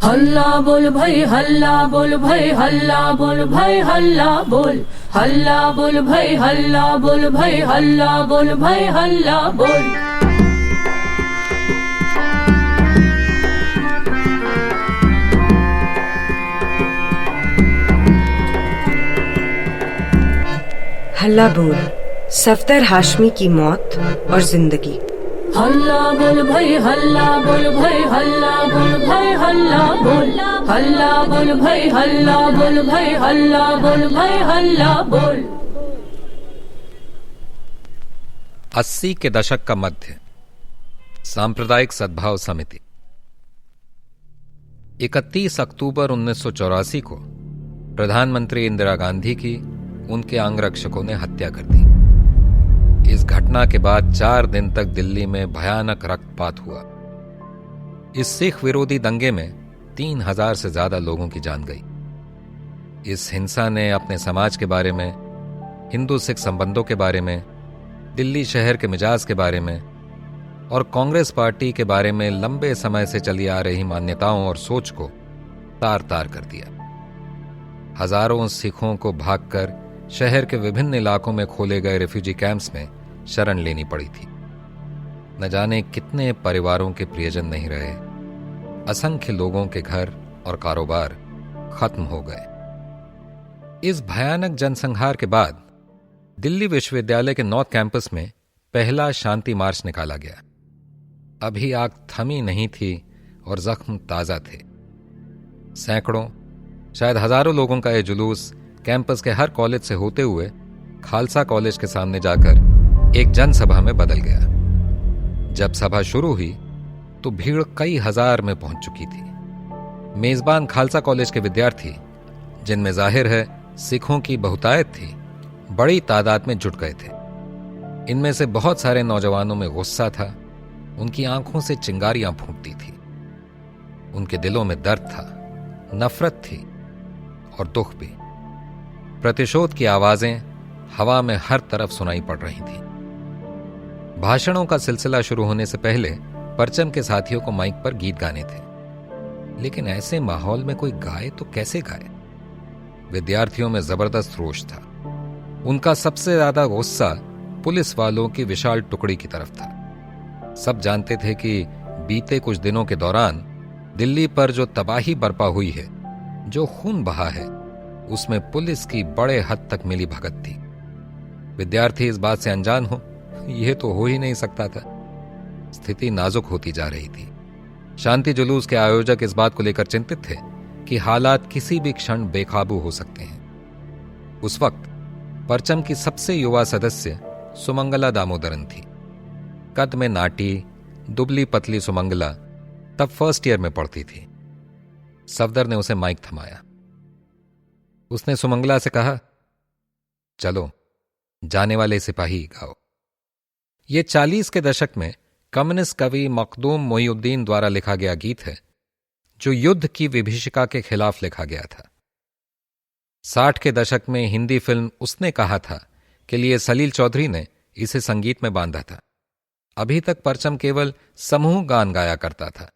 हल्ला बोल भाई हल्ला बोल भाई हल्ला बोल भाई हल्ला बोल हल्ला बोल भाई हल्ला बोल भाई हल्ला बोल भाई हल्ला बोल। हल्ला बोल, सफदर हाशमी की मौत और जिंदगी। हल्ला बोल भाई हल्ला बोल भाई हल्ला बोल भाई हल्ला बोल हल्ला बोल भाई हल्ला बोल भाई हल्ला बोल भाई हल्ला बोल। 80 के दशक का मध्य। सांप्रदायिक सद्भाव समिति। 31 अक्टूबर 1984 को प्रधानमंत्री इंदिरा गांधी की उनके अंगरक्षकों ने हत्या कर दी। इस घटना के बाद 4 दिन तक दिल्ली में भयानक रक्तपात हुआ। इस सिख विरोधी दंगे में 3000 से ज्यादा लोगों की जान गई। इस हिंसा ने अपने समाज के बारे में, हिंदू सिख संबंधों के बारे में, दिल्ली शहर के मिजाज के बारे में और कांग्रेस पार्टी के बारे में लंबे समय से चली आ रही मान्यताओं और सोच को तार तार कर दिया। हजारों सिखों को भागकर शहर के विभिन्न इलाकों में खोले गए रिफ्यूजी कैंप्स में शरण लेनी पड़ी थी। न जाने कितने परिवारों के प्रियजन नहीं रहे। असंख्य लोगों के घर और कारोबार खत्म हो गए। इस भयानक जनसंहार के बाद दिल्ली विश्वविद्यालय के नॉर्थ कैंपस में पहला शांति मार्च निकाला गया। अभी आग थमी नहीं थी और जख्म ताजा थे। सैकड़ों, शायद हजारों लोगों का यह जुलूस कैंपस के हर कॉलेज से होते हुए खालसा कॉलेज के सामने जाकर एक जनसभा में बदल गया। जब सभा शुरू हुई तो भीड़ कई हजार में पहुंच चुकी थी। मेजबान खालसा कॉलेज के विद्यार्थी, जिनमें जाहिर है सिखों की बहुतायत थी, बड़ी तादाद में जुट गए थे। इनमें से बहुत सारे नौजवानों में गुस्सा था। उनकी आंखों से चिंगारियां फूटती थी। उनके दिलों में दर्द था, नफरत थी और दुख भी। प्रतिशोध की आवाजें हवा में हर तरफ सुनाई पड़ रही थी। भाषणों का सिलसिला शुरू होने से पहले परचम के साथियों को माइक पर गीत गाने थे, लेकिन ऐसे माहौल में कोई गाए तो कैसे गाए? विद्यार्थियों में जबरदस्त रोष था। उनका सबसे ज्यादा गुस्सा पुलिस वालों की विशाल टुकड़ी की तरफ था। सब जानते थे कि बीते कुछ दिनों के दौरान दिल्ली पर जो तबाही बरपा हुई है, जो खून बहा है, उसमें पुलिस की बड़े हद तक मिली भगत थी। विद्यार्थी इस बात से अनजान हो, यह तो हो ही नहीं सकता था। स्थिति नाजुक होती जा रही थी। शांति जुलूस के आयोजक इस बात को लेकर चिंतित थे कि हालात किसी भी क्षण बेकाबू हो सकते हैं। उस वक्त परचम की सबसे युवा सदस्य सुमंगला दामोदरन थी। कद में नाटी, दुबली पतली सुमंगला तब फर्स्ट ईयर में पढ़ती थी। सफदर ने उसे माइक थमाया। उसने सुमंगला से कहा, चलो जाने वाले सिपाही गाओ। यह 40 के दशक में कम्युनिस्ट कवि मखदूम मोहिउद्दीन द्वारा लिखा गया गीत है, जो युद्ध की विभीषिका के खिलाफ लिखा गया था। 60 के दशक में हिंदी फिल्म उसने कहा था के लिए सलील चौधरी ने इसे संगीत में बांधा था। अभी तक परचम केवल समूह गान गाया करता था।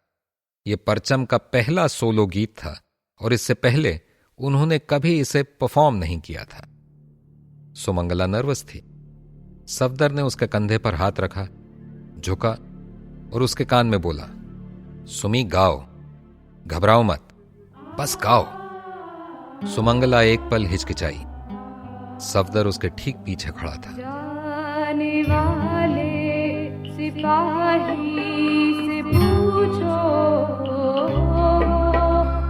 यह परचम का पहला सोलो गीत था और इससे पहले उन्होंने कभी इसे परफॉर्म नहीं किया था। सुमंगला नर्वस थी। सफदर ने उसके कंधे पर हाथ रखा, झुका और उसके कान में बोला, सुमी गाओ, घबराओ मत, बस गाओ। सुमंगला एक पल हिचकिचाई। सफदर उसके ठीक पीछे खड़ा था। जाने वाले सिपाही से पूछो,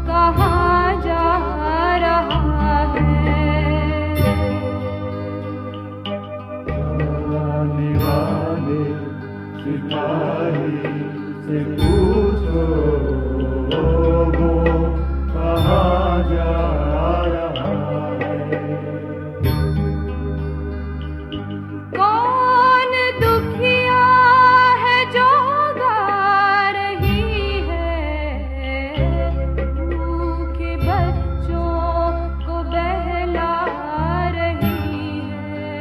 कहाँ जा रहा है? जाने वाले सिपाही से पूछो, वो कहाँ जा रहा है? कौन दुखिया है जो गा रही है, भूखे बच्चों को बहला रही है।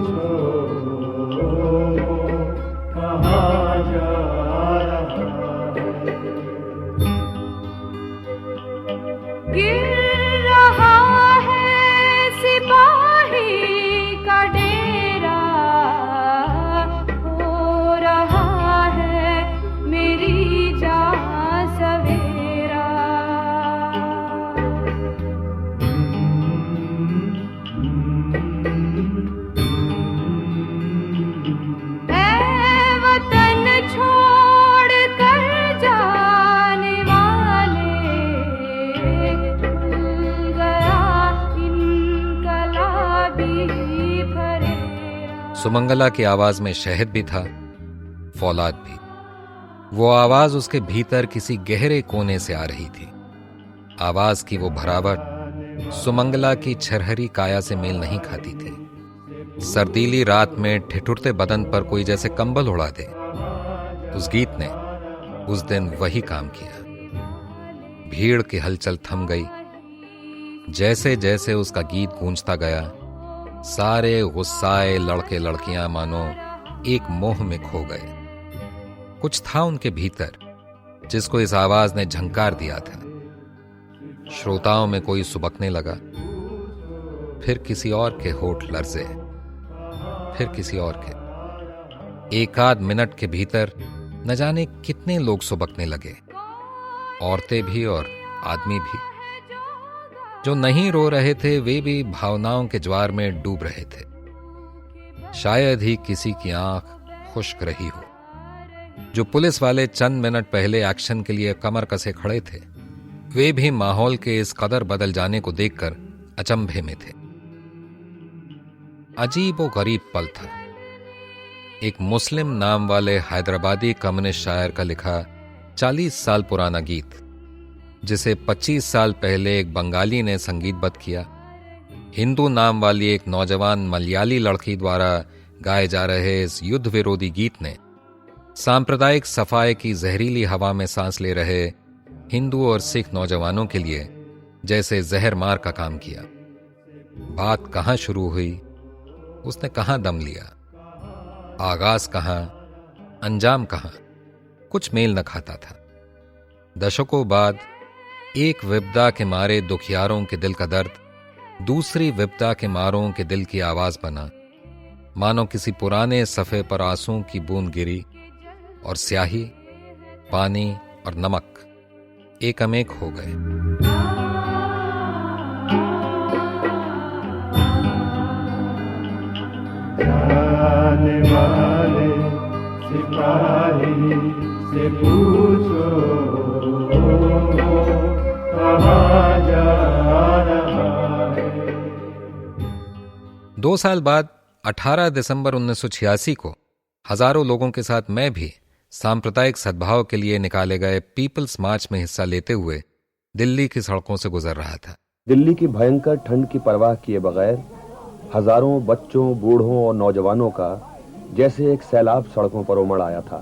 पूछो कहाँ जा रहा है। गिर रहा है सिपाही का डेरा, हो रहा है मेरी जान सवेरा। ऐ वतन छोड़ कर जाने वाले, खुल गया इनकलाबी फरेरा। सुमंगला की आवाज में शहद भी था, फौलाद भी। वो आवाज उसके भीतर किसी गहरे कोने से आ रही थी। आवाज की वो भरावट सुमंगला की छरहरी काया से मेल नहीं खाती थी। सर्दीली रात में ठिठुरते बदन पर कोई जैसे कंबल उड़ा दे। उस गीत ने उस दिन वही काम किया। भीड़ की हलचल थम गई। जैसे जैसे उसका गीत गूंजता गया, सारे गुस्साए लड़के लड़कियां मानो एक मोह में खो गए। कुछ था उनके भीतर जिसको इस आवाज ने झंकार दिया था। श्रोताओं में कोई सुबकने लगा, फिर किसी और के होठ लर्जे, फिर किसी और के। एक आध मिनट के भीतर न जाने कितने लोग सुबकने लगे, औरतें भी और आदमी भी। जो नहीं रो रहे थे वे भी भावनाओं के ज्वार में डूब रहे थे। शायद ही किसी की आंख खुश्क रही हो। जो पुलिस वाले चंद मिनट पहले एक्शन के लिए कमर कसे खड़े थे, वे भी माहौल के इस कदर बदल जाने को देखकर अचंभे में थे। अजीब और गरीब पल था। एक मुस्लिम नाम वाले हैदराबादी कम्युनिस्ट शायर का लिखा 40 साल पुराना गीत, जिसे 25 साल पहले एक बंगाली ने संगीतबद्ध किया। हिंदू नाम वाली एक नौजवान मलयाली लड़की द्वारा गाए जा रहे इस युद्ध विरोधी गीत ने सांप्रदायिक सफाई की जहरीली हवा में सांस ले रहे हिंदू और सिख नौजवानों के लिए जैसे जहर मार का काम किया। बात कहां शुरू हुई, उसने कहां दम लिया, आगाज कहां, अंजाम कहां, कुछ मेल न खाता था। दशकों बाद एक विपदा के मारे दुखियारों के दिल का दर्द दूसरी विपदा के मारों के दिल की आवाज बना। मानो किसी पुराने सफ़े पर आंसुओं की बूंद गिरी और स्याही, पानी और नमक एकमेक हो गए। जाने वाले सिपाही से पूछो कहाँ जा रहा है। 2 साल बाद 18 दिसंबर 1986 को हजारों लोगों के साथ मैं भी सांप्रदायिक सद्भाव के लिए निकाले गए पीपल्स मार्च में हिस्सा लेते हुए दिल्ली की सड़कों से गुजर रहा था। दिल्ली की भयंकर ठंड की परवाह किए बगैर हजारों बच्चों, बूढ़ों और नौजवानों का जैसे एक सैलाब सड़कों पर उमड़ आया था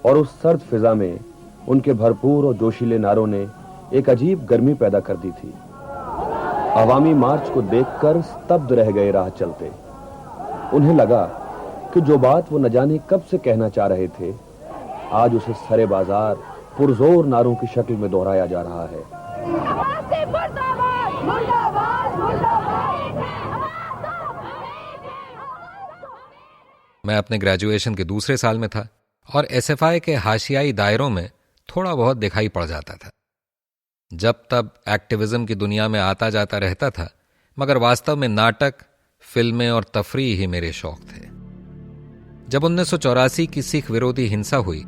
और उस सर्द फिजा में उनके भरपूर और जोशीले नारों ने एक अजीब गर्मी पैदा कर दी थी। अवामी मार्च को देखकर स्तब्ध रह गए राह चलते। उन्हें लगा कि जो बात वो न जाने कब से कहना चाह रहे थे, आज उसे सरे बाजार पुरजोर नारों की शक्ल में दोहराया जा रहा है। मैं अपने ग्रेजुएशन के दूसरे साल में था और एसएफआई के हाशियाई दायरों में थोड़ा बहुत दिखाई पड़ जाता था। जब तब एक्टिविज्म की दुनिया में आता जाता रहता था, मगर वास्तव में नाटक, फिल्में और तफरीह ही मेरे शौक थे। जब 1984 की सिख विरोधी हिंसा हुई,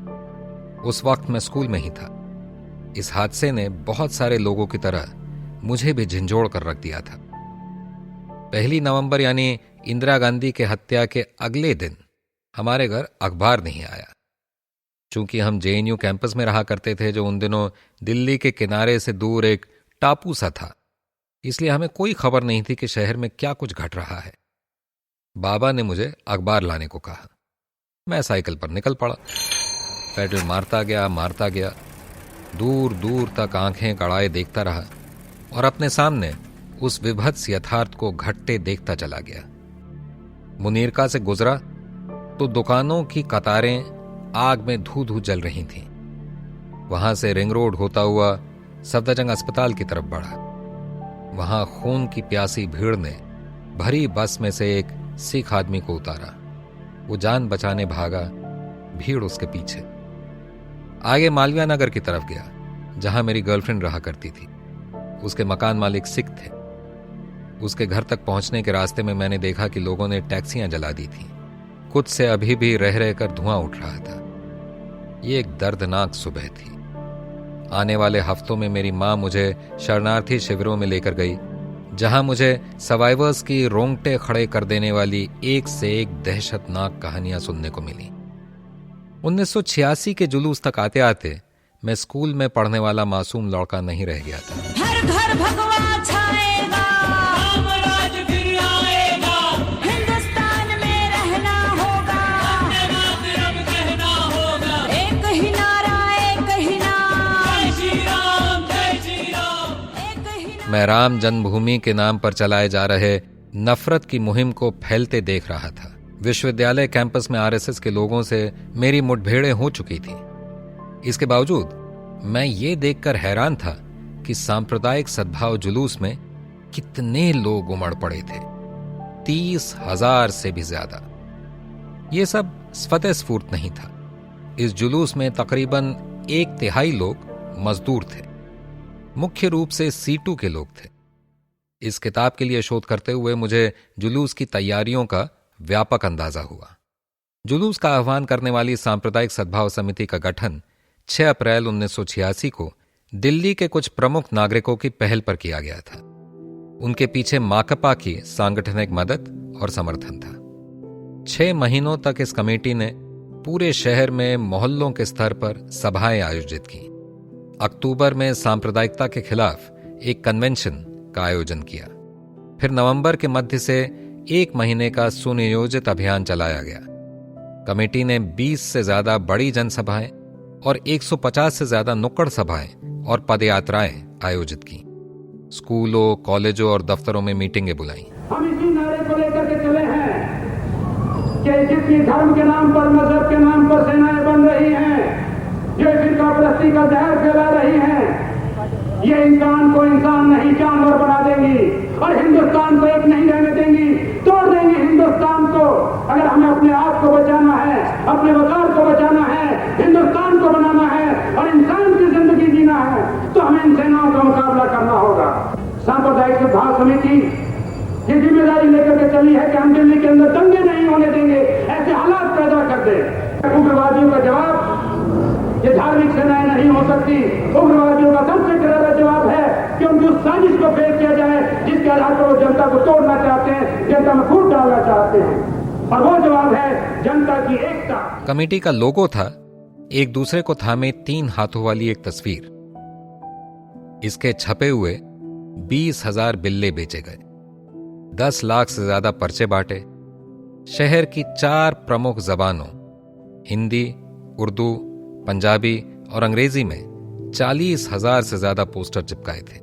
उस वक्त मैं स्कूल में ही था। इस हादसे ने बहुत सारे लोगों की तरह मुझे भी झंझोड़ कर रख दिया था। 1 नवंबर यानी इंदिरा गांधी के हत्या के अगले दिन हमारे घर अखबार नहीं आया। चूंकि हम जेएनयू कैंपस में रहा करते थे, जो उन दिनों दिल्ली के किनारे से दूर एक टापू सा था, इसलिए हमें कोई खबर नहीं थी कि शहर में क्या कुछ घट रहा है। बाबा ने मुझे अखबार लाने को कहा। मैं साइकिल पर निकल पड़ा। पेडल मारता गया, दूर दूर तक आंखें गड़ाए देखता रहा और अपने सामने उस विभत्स यथार्थ को घटते देखता चला गया। मुनीरका से गुजरा तो दुकानों की कतारें आग में धू धू जल रही थीं। वहां से रिंग रोड होता हुआ सफदरजंग अस्पताल की तरफ बढ़ा। वहां खून की प्यासी भीड़ ने भरी बस में से एक सिख आदमी को उतारा। वो जान बचाने भागा, भीड़ उसके पीछे। आगे मालविया नगर की तरफ गया, जहां मेरी गर्लफ्रेंड रहा करती थी। उसके मकान मालिक सिख थे। उसके घर तक पहुंचने के रास्ते में मैंने देखा कि लोगों ने टैक्सियां जला दी थीं। कुछ से अभी भी रह रहकर धुआं उठ रहा था। ये एक दर्दनाक सुबह थी। आने वाले हफ्तों में मेरी मां मुझे शरणार्थी शिविरों में लेकर गई, जहां मुझे सर्वाइवर्स की रोंगटे खड़े कर देने वाली एक से एक दहशतनाक कहानियां सुनने को मिली। 1986 के जुलूस तक आते आते मैं स्कूल में पढ़ने वाला मासूम लड़का नहीं रह गया था। हर घर भगवा छाएगा, रामराज फिर आएगा, हिंदुस्तान में रहना होगा, वंदे कहना होगा, एक ही नारा, एक ही नाम, जय श्री राम, जय श्री राम, एक ही नाम। मैं राम जन्मभूमि के नाम पर चलाए जा रहे नफरत की मुहिम को फैलते देख रहा था। विश्वविद्यालय कैंपस में आरएसएस के लोगों से मेरी मुठभेड़ें हो चुकी थी। इसके बावजूद मैं ये देखकर हैरान था कि सांप्रदायिक सद्भाव जुलूस में कितने लोग उमड़ पड़े थे। 30,000 से भी ज्यादा। ये सब स्वतःस्फूर्त नहीं था। इस जुलूस में तकरीबन 1/3 लोग मजदूर थे, मुख्य रूप से सीटू के लोग थे। इस किताब के लिए शोध करते हुए मुझे जुलूस की तैयारियों का व्यापक अंदाजा हुआ। जुलूस का आह्वान करने वाली सांप्रदायिक सद्भाव समिति का गठन 6 अप्रैल 1986 को दिल्ली के कुछ प्रमुख नागरिकों की पहल पर किया गया था। उनके पीछे माकपा की सांगठनिक मदद और समर्थन था। 6 महीनों तक इस कमेटी ने पूरे शहर में मोहल्लों के स्तर पर सभाएं आयोजित की। अक्टूबर में सांप्रदायिकता के खिलाफ एक कन्वेंशन का आयोजन किया। फिर नवंबर के मध्य से 1 महीने का सुनियोजित अभियान चलाया गया। कमेटी ने 20 से ज्यादा बड़ी जनसभाएं और 150 से ज्यादा नुक्कड़ सभाएं और पदयात्राएं आयोजित की। स्कूलों, कॉलेजों और दफ्तरों में मीटिंगें बुलाई। हम इसी नारे को लेकर के चले हैं कि जिसकी धर्म के नाम पर, मजहब के नाम पर सेनाएं बन रही हैं, जो फिरकापरस्ती का जहर फैला रही हैं, ये इंसान को इंसान नहीं जानवर बना देंगी और हिंदुस्तान को एक नहीं रहने देंगी, तोड़ देंगी हिंदुस्तान को। अगर हमें अपने आप को बचाना है, अपने वकार को बचाना है, हिंदुस्तान को बनाना है और इंसान की जिंदगी जीना है, तो हमें इन सेनाओं का मुकाबला करना होगा। सांप्रदायिक सद्भाव समिति ये जिम्मेदारी लेकर के चली है कि हम दिल्ली के अंदर दंगे नहीं होने देंगे, ऐसे हालात पैदा कर दे। उग्रवादियों का जवाब ये धार्मिक सेनाएं नहीं हो सकती। उग्रवादियों का सबसे करारा जवाब है कि उनकी उस साजिश को फेल किया जाए जिसके आधार पर वो जनता को तोड़ना चाहते हैं, जनता में फूट डालना चाहते हैं, और वो जवाब है जनता की एकता। कमेटी का लोगो था एक दूसरे को थामे 3 हाथों वाली एक तस्वीर। इसके छपे हुए 20,000 बिल्ले बेचे गए, 10 लाख से ज्यादा पर्चे बांटे। शहर की 4 प्रमुख जबानों हिंदी, उर्दू, पंजाबी और अंग्रेजी में 40,000 से ज्यादा पोस्टर चिपकाए थे।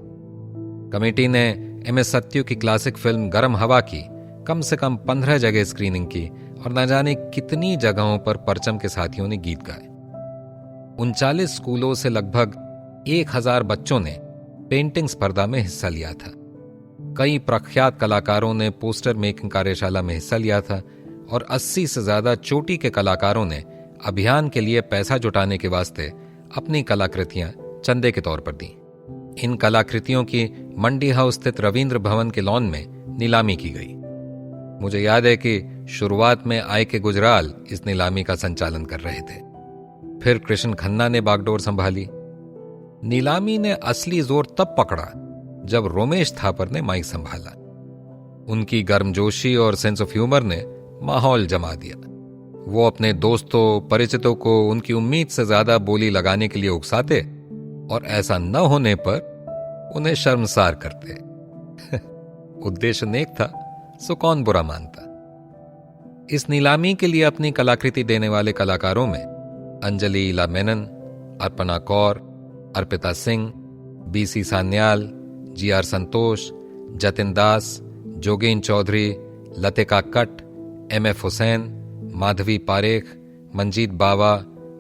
कमेटी ने MS सत्यू की क्लासिक फिल्म गरम हवा की कम से कम 15 जगह स्क्रीनिंग की और न जाने कितनी जगहों पर परचम के साथियों ने गीत गाए। 39 स्कूलों से लगभग 1,000 बच्चों ने पेंटिंग स्पर्धा में हिस्सा लिया था। कई प्रख्यात कलाकारों ने पोस्टर मेकिंग कार्यशाला में हिस्सा लिया था और 80 से ज्यादा चोटी के कलाकारों ने अभियान के लिए पैसा जुटाने के वास्ते अपनी कलाकृतियां चंदे के तौर पर दी। इन कलाकृतियों की मंडी हाउस स्थित रविंद्र भवन के लॉन में नीलामी की गई। मुझे याद है कि शुरुआत में I.K. गुजराल इस नीलामी का संचालन कर रहे थे। फिर कृष्ण खन्ना ने बागडोर संभाली। नीलामी ने असली जोर तब पकड़ा जब रोमेश थापर ने माइक संभाला। उनकी गर्मजोशी और सेंस ऑफ ह्यूमर ने माहौल जमा दिया। वो अपने दोस्तों, परिचितों को उनकी उम्मीद से ज्यादा बोली लगाने के लिए उकसाते और ऐसा न होने पर उन्हें शर्मसार करते। उद्देश्य नेक था, सो कौन बुरा मानता। इस नीलामी के लिए अपनी कलाकृति देने वाले कलाकारों में अंजलि इला मेनन, अर्पणा कौर, अर्पिता सिंह, BC सान्याल, GR संतोष, जतिन दास, जोगेन चौधरी, लतिका कट, M.F. हुसैन, माधवी पारेख, मंजीत बावा,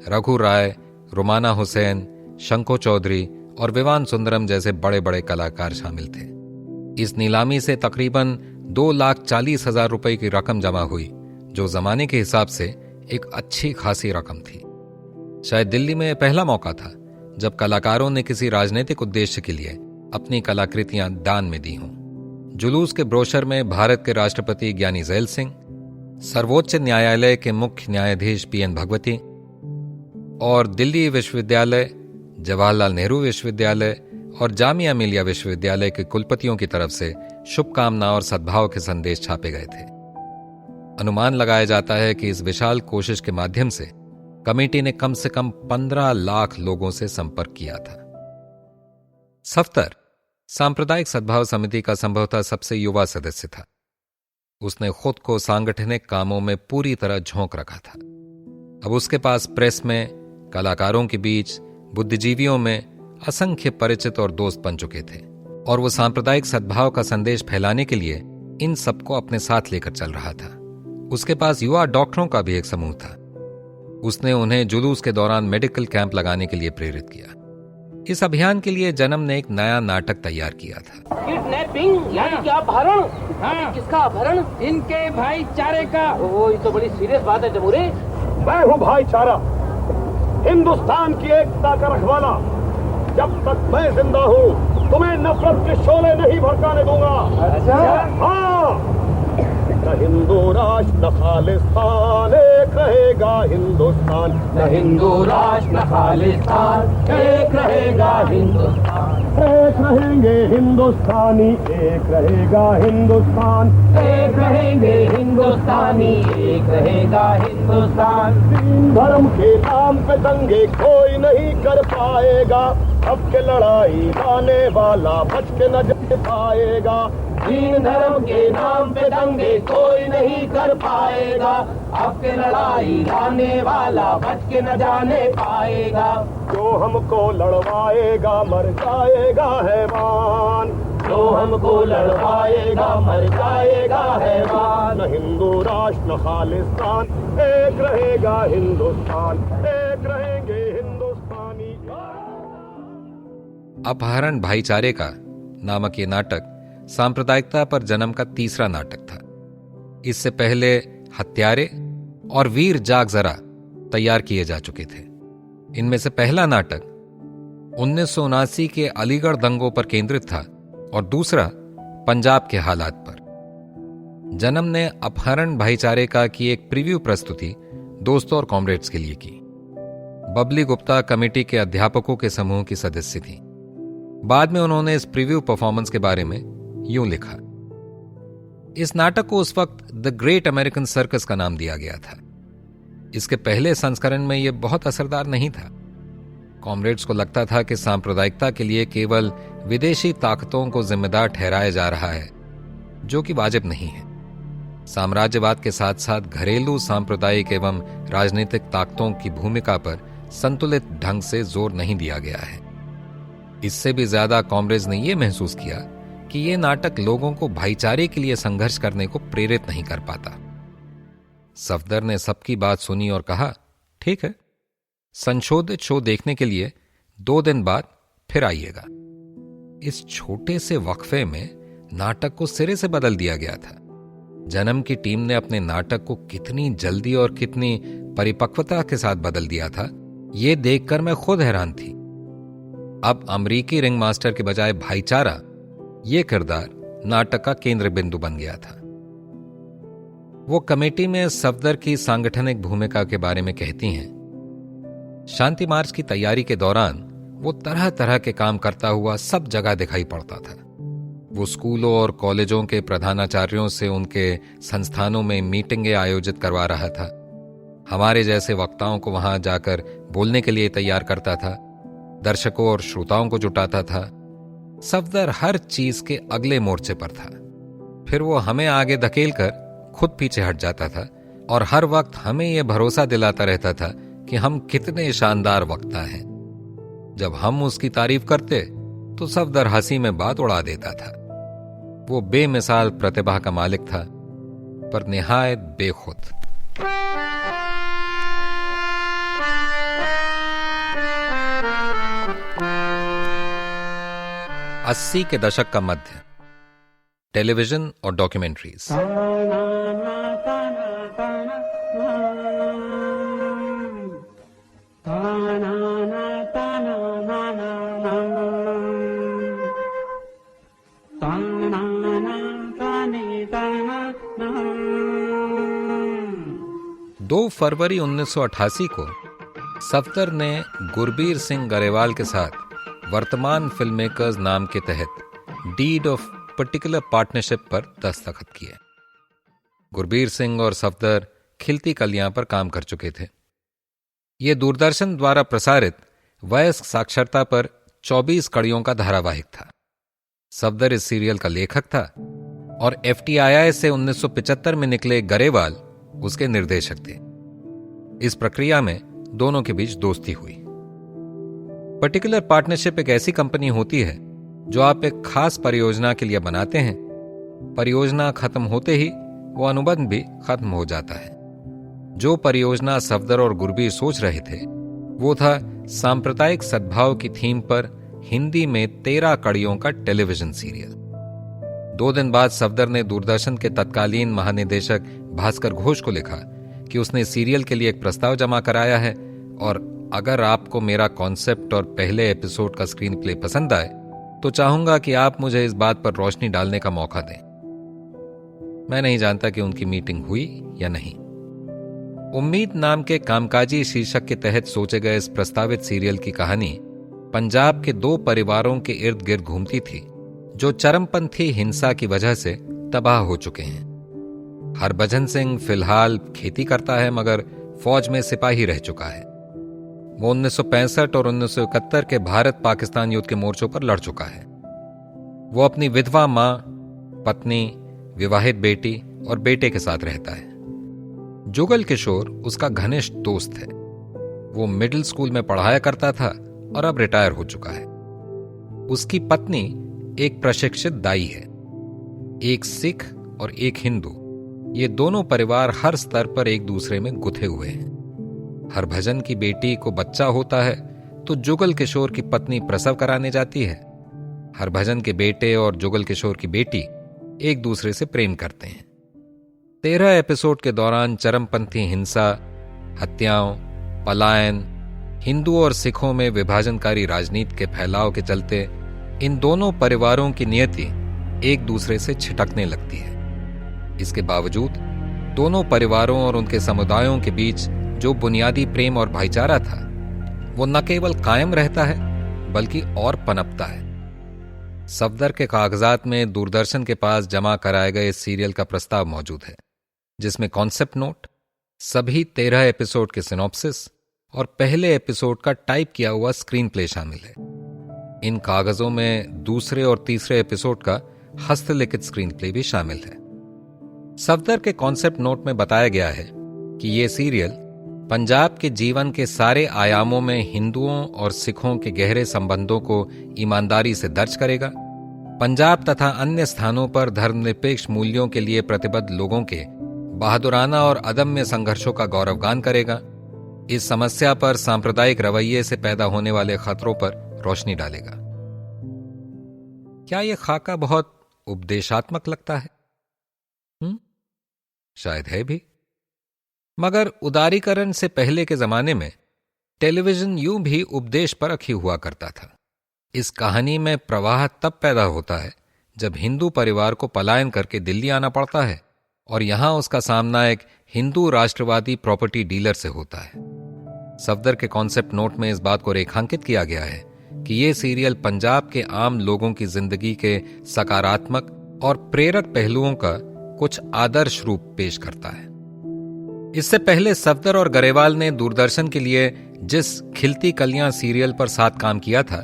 रघु राय, रुमाना हुसैन, शंको चौधरी और विवान सुंदरम जैसे बड़े बड़े कलाकार शामिल थे। इस नीलामी से तकरीबन 2,40,000 रुपए की रकम जमा हुई, जो जमाने के हिसाब से एक अच्छी खासी रकम थी। शायद दिल्ली में पहला मौका था जब कलाकारों ने किसी राजनीतिक उद्देश्य के लिए अपनी कलाकृतियां दान में दी हों। जुलूस के ब्रोशर में भारत के राष्ट्रपति ज्ञानी जैल सिंह, सर्वोच्च न्यायालय के मुख्य न्यायाधीश P.N. भगवती और दिल्ली विश्वविद्यालय, जवाहरलाल नेहरू विश्वविद्यालय और जामिया मिलिया विश्वविद्यालय के कुलपतियों की तरफ से शुभकामना और सद्भाव के संदेश छापे गए थे। अनुमान लगाया जाता है कि इस विशाल कोशिश के माध्यम से कमेटी ने कम से कम 15 लाख लोगों से संपर्क किया था। सफ्तर सांप्रदायिक सद्भाव समिति का संभवतः सबसे युवा सदस्य था। उसने खुद को सांगठनिक कामों में पूरी तरह झोंक रखा था। अब उसके पास प्रेस में, कलाकारों के बीच, बुद्धिजीवियों में असंख्य परिचित और दोस्त बन चुके थे और वो सांप्रदायिक सद्भाव का संदेश फैलाने के लिए इन सबको अपने साथ लेकर चल रहा था। उसके पास युवा डॉक्टरों का भी एक समूह था। उसने उन्हें जुलूस के दौरान मेडिकल कैंप लगाने के लिए प्रेरित किया। इस अभियान के लिए जन्म ने एक नया नाटक तैयार किया था। किडनैपिंग यानी क्या अपहरण? हाँ। किसका अपहरण? इनके भाईचारे का। ओह, ये तो बड़ी सीरियस बात है जमूरे। मैं हूँ भाईचारा, हिंदुस्तान की एकता का रखवाला। जब तक मैं जिंदा हूँ तुम्हें नफरत के शोले नहीं भड़काने दूंगा। अच्छा? हाँ, न हिंदू राष्ट्र न खालिस्तान, एक रहेगा हिंदुस्तान। न हिंदू राष्ट्र न खालिस्तान, एक रहेगा हिंदुस्तान। एक रहेंगे हिंदुस्तानी, एक रहेगा हिंदुस्तान। एक रहेंगे हिंदुस्तानी, एक रहेगा हिंदुस्तान। दीन धर्म के नाम पे दंगे कोई नहीं कर पाएगा, अब के लड़ाई लाने वाला बच के न जा पाएगा। दीन धर्म के नाम पे दंगे कोई नहीं कर पाएगा, अब के लड़ाई लाने वाला बच के न जाने पाएगा। जो हमको लड़वाएगा मर जाएगा हैवान, जो हमको लड़वाएगा मर जाएगा हैवान। न हिंदू राष्ट्र न खालिस्तान, एक रहेगा हिंदुस्तान, एक रहेंगे हिंदुस्तानी। अपहरण भाईचारे का नामक ये नाटक सांप्रदायिकता पर जन्म का तीसरा नाटक था। इससे पहले हत्यारे और वीर जाग जरा तैयार किए जा चुके थे। इनमें से पहला नाटक 1979 के अलीगढ़ दंगों पर केंद्रित था और दूसरा पंजाब के हालात पर। जन्म ने अपहरण भाईचारे का की एक प्रीव्यू प्रस्तुति दोस्तों और कॉमरेड्स के लिए की। बबली गुप्ता कमेटी के अध्यापकों के समूह की सदस्य थी। बाद में उन्होंने इस प्रीव्यू परफॉर्मेंस के बारे में यूं लिखा। इस नाटक को उस वक्त द ग्रेट अमेरिकन सर्कस का नाम दिया गया था। इसके पहले संस्करण में यह बहुत असरदार नहीं था। कॉमरेड्स को लगता था कि सांप्रदायिकता के लिए केवल विदेशी ताकतों को जिम्मेदार ठहराया जा रहा है, जो कि वाजिब नहीं है। साम्राज्यवाद के साथ साथ घरेलू सांप्रदायिक एवं राजनीतिक ताकतों की भूमिका पर संतुलित ढंग से जोर नहीं दिया गया है। इससे भी ज्यादा कॉमरेड्स ने यह महसूस किया कि यह नाटक लोगों को भाईचारे के लिए संघर्ष करने को प्रेरित नहीं कर पाता। सफदर ने सबकी बात सुनी और कहा, ठीक है, संशोधित शो देखने के लिए 2 दिन बाद फिर आइएगा। इस छोटे से वक्फे में नाटक को सिरे से बदल दिया गया था। जन्म की टीम ने अपने नाटक को कितनी जल्दी और कितनी परिपक्वता के साथ बदल दिया था, यह देखकर मैं खुद हैरान थी। अब अमरीकी रिंग मास्टर के बजाय भाईचारा यह किरदार नाटक का केंद्र बिंदु बन गया था। वो कमेटी में सफदर की सांगठनिक भूमिका के बारे में कहती हैं, शांति मार्च की तैयारी के दौरान वो तरह तरह के काम करता हुआ सब जगह दिखाई पड़ता था। वो स्कूलों और कॉलेजों के प्रधानाचार्यों से उनके संस्थानों में मीटिंगें आयोजित करवा रहा था। हमारे जैसे वक्ताओं को वहां जाकर बोलने के लिए तैयार करता था, दर्शकों और श्रोताओं को जुटाता था। सफदर हर चीज के अगले मोर्चे पर था। फिर वो हमें आगे धकेलकर खुद पीछे हट जाता था और हर वक्त हमें यह भरोसा दिलाता रहता था कि हम कितने शानदार वक्ता हैं। जब हम उसकी तारीफ करते तो सफदर हंसी में बात उड़ा देता था। वो बेमिसाल प्रतिभा का मालिक था। पर निहायत बेखुद। अस्सी के दशक का मध्य, टेलीविजन और डॉक्यूमेंट्रीज। दो फरवरी 1988 को सफदर ने गुरबीर सिंह गरेवाल के साथ वर्तमान फिल्म मेकर्स नाम के तहत डीड ऑफ पर्टिकुलर पार्टनरशिप पर दस्तखत किए। गुरबीर सिंह और सफदर खिलती कलियां पर काम कर चुके थे। यह दूरदर्शन द्वारा प्रसारित वयस्क साक्षरता पर 24 कड़ियों का धारावाहिक था। सफदर इस सीरियल का लेखक था और FTII से 1975 में निकले गरेवाल उसके निर्देशक थे। इस प्रक्रिया में दोनों के बीच दोस्ती हुई। पर्टिकुलर पार्टनरशिप एक ऐसी कंपनी होती है जो आप एक खास परियोजना के लिए बनाते हैं। परियोजना खत्म होते ही वो अनुबंध भी खत्म हो जाता है। जो परियोजना सफदर और गुरबीर सोच रहे थे वो था सांप्रदायिक सद्भाव की थीम पर हिंदी में 13 कड़ियों का टेलीविजन सीरियल। 2 दिन बाद सफदर ने दूरदर्शन के तत्कालीन महानिदेशक भास्कर घोष को लिखा कि उसने सीरियल के लिए एक प्रस्ताव जमा कराया है और अगर आपको मेरा कॉन्सेप्ट और पहले एपिसोड का स्क्रीन प्ले पसंद आए तो चाहूंगा कि आप मुझे इस बात पर रोशनी डालने का मौका दें। मैं नहीं जानता कि उनकी मीटिंग हुई या नहीं। उम्मीद नाम के कामकाजी शीर्षक के तहत सोचे गए इस प्रस्तावित सीरियल की कहानी पंजाब के 2 परिवारों के इर्द गिर्द घूमती थी जो चरमपंथी हिंसा की वजह से तबाह हो चुके हैं। हरभजन सिंह फिलहाल खेती करता है मगर फौज में सिपाही रह चुका है। वो 1965 और 1971 के भारत पाकिस्तान युद्ध के मोर्चों पर लड़ चुका है। वो अपनी विधवा मां, पत्नी, विवाहित बेटी और बेटे के साथ रहता है। जुगल किशोर उसका घनिष्ठ दोस्त है। वो मिडिल स्कूल में पढ़ाया करता था और अब रिटायर हो चुका है। उसकी पत्नी एक प्रशिक्षित दाई है। एक सिख और एक हिंदू, ये दोनों परिवार हर स्तर पर एक दूसरे में गुथे हुए हैं। हरभजन की बेटी को बच्चा होता है तो जुगल किशोर की पत्नी प्रसव कराने जाती है। हरभजन के बेटे और जुगल किशोर की बेटी एक दूसरे से प्रेम करते हैं। 13 एपिसोड के दौरान चरमपंथी हिंसा, हत्याओं, पलायन, हिंदुओं और सिखों में विभाजनकारी राजनीति के फैलाव के चलते इन दोनों परिवारों की नियति एक दूसरे से छिटकने लगती है। इसके बावजूद दोनों परिवारों और उनके समुदायों के बीच जो बुनियादी प्रेम और भाईचारा था वो न केवल कायम रहता है बल्कि और पनपता है। सफदर के कागजात में दूरदर्शन के पास जमा कराए गए इस सीरियल का प्रस्ताव मौजूद है जिसमें कॉन्सेप्ट नोट, सभी 13 एपिसोड के सिनॉप्सिस और पहले एपिसोड का टाइप किया हुआ स्क्रीन प्ले शामिल है। इन कागजों में दूसरे और तीसरे एपिसोड का हस्तलिखित स्क्रीन प्ले भी शामिल है। सफदर के कॉन्सेप्ट नोट में बताया गया है कि यह सीरियल पंजाब के जीवन के सारे आयामों में हिंदुओं और सिखों के गहरे संबंधों को ईमानदारी से दर्ज करेगा, पंजाब तथा अन्य स्थानों पर धर्मनिरपेक्ष मूल्यों के लिए प्रतिबद्ध लोगों के बहादुराना और अदम्य संघर्षों का गौरवगान करेगा, इस समस्या पर सांप्रदायिक रवैये से पैदा होने वाले खतरों पर रोशनी डालेगा। क्या यह खाका बहुत उपदेशात्मक लगता है? शायद है भी, मगर उदारीकरण से पहले के जमाने में टेलीविजन यूं भी उपदेश पर रखी हुआ करता था। इस कहानी में प्रवाह तब पैदा होता है जब हिंदू परिवार को पलायन करके दिल्ली आना पड़ता है और यहां उसका सामना एक हिंदू राष्ट्रवादी प्रॉपर्टी डीलर से होता है। सफदर के कॉन्सेप्ट नोट में इस बात को रेखांकित किया गया है कि यह सीरियल पंजाब के आम लोगों की जिंदगी के सकारात्मक और प्रेरक पहलुओं का कुछ आदर्श रूप पेश करता है। इससे पहले सफदर और गरेवाल ने दूरदर्शन के लिए जिस खिलती कलियां सीरियल पर साथ काम किया था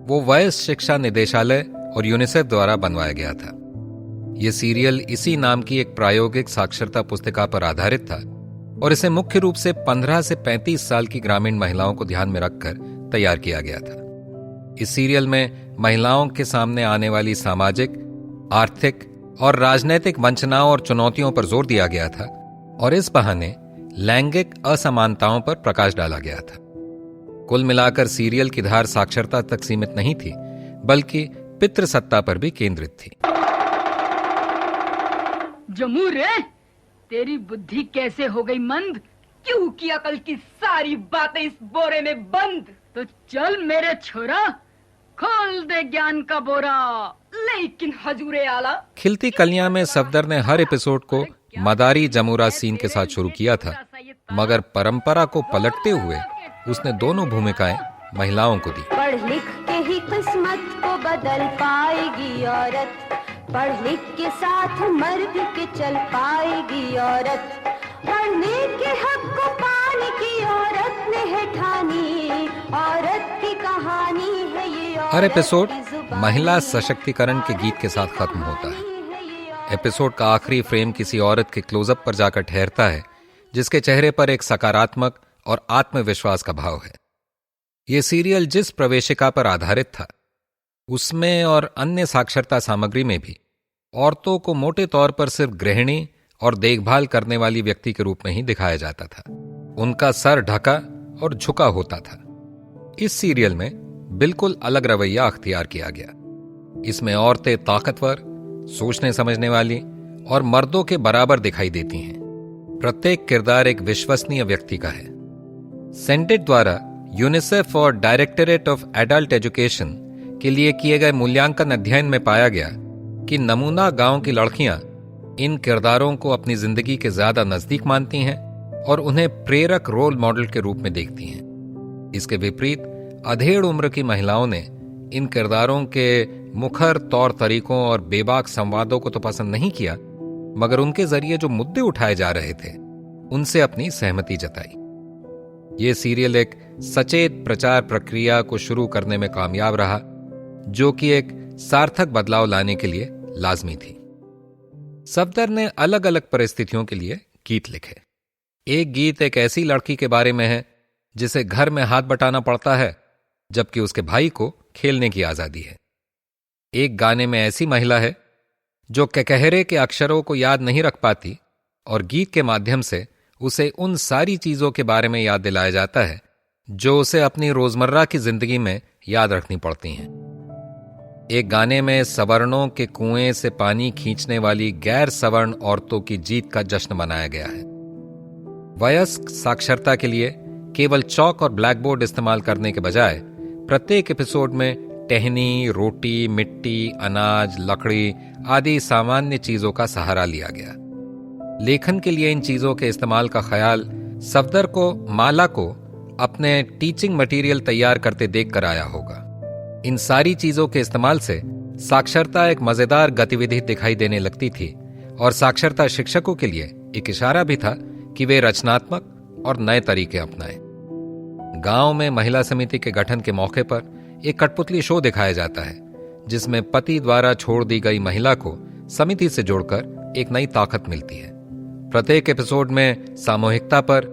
वो वयस्क शिक्षा निदेशालय और यूनिसेफ द्वारा बनवाया गया था। यह सीरियल इसी नाम की एक प्रायोगिक साक्षरता पुस्तिका पर आधारित था और इसे मुख्य रूप से 15 से 35 साल की ग्रामीण महिलाओं को ध्यान में रखकर तैयार किया गया था। इस सीरियल में महिलाओं के सामने आने वाली सामाजिक, आर्थिक और राजनैतिक वंचनाओं और चुनौतियों पर जोर दिया गया था, और इस बहाने लैंगिक असमानताओं पर प्रकाश डाला गया था। कुल मिलाकर सीरियल की धार साक्षरता तक सीमित नहीं थी, बल्कि पितृसत्ता पर भी केंद्रित थी। जमू रे, तेरी बुद्धि कैसे हो गई मंद? क्यों की अकल की सारी बातें इस बोरे में बंद? तो चल मेरे छोरा, खोल दे ज्ञान का बोरा। लेकिन हजूरे आला। खिलती कलियां में सफदर ने हर एपिसोड को मदारी जमूरा सीन के साथ शुरू किया था, मगर परंपरा को पलटते हुए उसने दोनों भूमिकाएं महिलाओं को दी। पढ़ लिख के ही किस्मत को बदल पाएगी औरत, पढ़ लिख के साथ मर भी के चल पाएगी औरत, पढ़ने के हक को पाने की औरत ने है ठानी, औरत की कहानी है ये। हर एपिसोड महिला सशक्तिकरण के गीत के साथ खत्म होता है। एपिसोड का आखिरी फ्रेम किसी औरत के क्लोजअप पर जाकर ठहरता है, जिसके चेहरे पर एक सकारात्मक और आत्मविश्वास का भाव है। यह सीरियल जिस प्रवेशिका पर आधारित था, उसमें और अन्य साक्षरता सामग्री में भी औरतों को मोटे तौर पर सिर्फ गृहिणी और देखभाल करने वाली व्यक्ति के रूप में ही दिखाया जाता था। उनका सर ढका और झुका होता था। इस सीरियल में बिल्कुल अलग रवैया अख्तियार किया गया। इसमें औरतें ताकतवर, सोचने समझने वाली और मर्दों के बराबर दिखाई देती हैं। प्रत्येक किरदार एक विश्वसनीय व्यक्ति का है। सेंटेड द्वारा यूनिसेफ और डायरेक्टरेट ऑफ एडल्ट एजुकेशन के लिए किए गए मूल्यांकन अध्ययन में पाया गया कि नमूना गांव की लड़कियां इन किरदारों को अपनी जिंदगी के ज्यादा नजदीक मानती हैं और उन्हें प्रेरक रोल मॉडल के रूप में देखती हैं। इसके विपरीत अधेड़ उम्र की महिलाओं ने इन किरदारों के मुखर तौर तरीकों और बेबाक संवादों को तो पसंद नहीं किया, मगर उनके जरिए जो मुद्दे उठाए जा रहे थे उनसे अपनी सहमति जताई। यह सीरियल एक सचेत प्रचार प्रक्रिया को शुरू करने में कामयाब रहा, जो कि एक सार्थक बदलाव लाने के लिए लाजमी थी। सफदर ने अलग अलग परिस्थितियों के लिए गीत लिखे। एक गीत एक ऐसी लड़की के बारे में है जिसे घर में हाथ बटाना पड़ता है, जबकि उसके भाई को खेलने की आजादी है। एक गाने में ऐसी महिला है जो कहरे के अक्षरों को याद नहीं रख पाती, और गीत के माध्यम से उसे उन सारी चीजों के बारे में याद दिलाया जाता है जो उसे अपनी रोजमर्रा की जिंदगी में याद रखनी पड़ती हैं। एक गाने में सवर्णों के कुएं से पानी खींचने वाली गैर सवर्ण औरतों की जीत का जश्न मनाया गया है। वयस्क साक्षरता के लिए केवल चौक और ब्लैक बोर्ड इस्तेमाल करने के बजाय प्रत्येक एपिसोड में टहनी, रोटी, मिट्टी, अनाज, लकड़ी आदि सामान्य चीजों का सहारा लिया गया। लेखन के लिए इन चीजों के इस्तेमाल का ख्याल सफदर को माला को अपने टीचिंग मटेरियल तैयार करते देख कर आया होगा। इन सारी चीजों के इस्तेमाल से साक्षरता एक मजेदार गतिविधि दिखाई देने लगती थी, और साक्षरता शिक्षकों के लिए एक इशारा भी था कि वे रचनात्मक और नए तरीके अपनाएं। गांव में महिला समिति के गठन के मौके पर एक कठपुतली शो दिखाया जाता है, जिसमें पति द्वारा छोड़ दी गई महिला को समिति से जोड़कर एक नई ताकत मिलती है। प्रत्येक एपिसोड में सामूहिकता पर,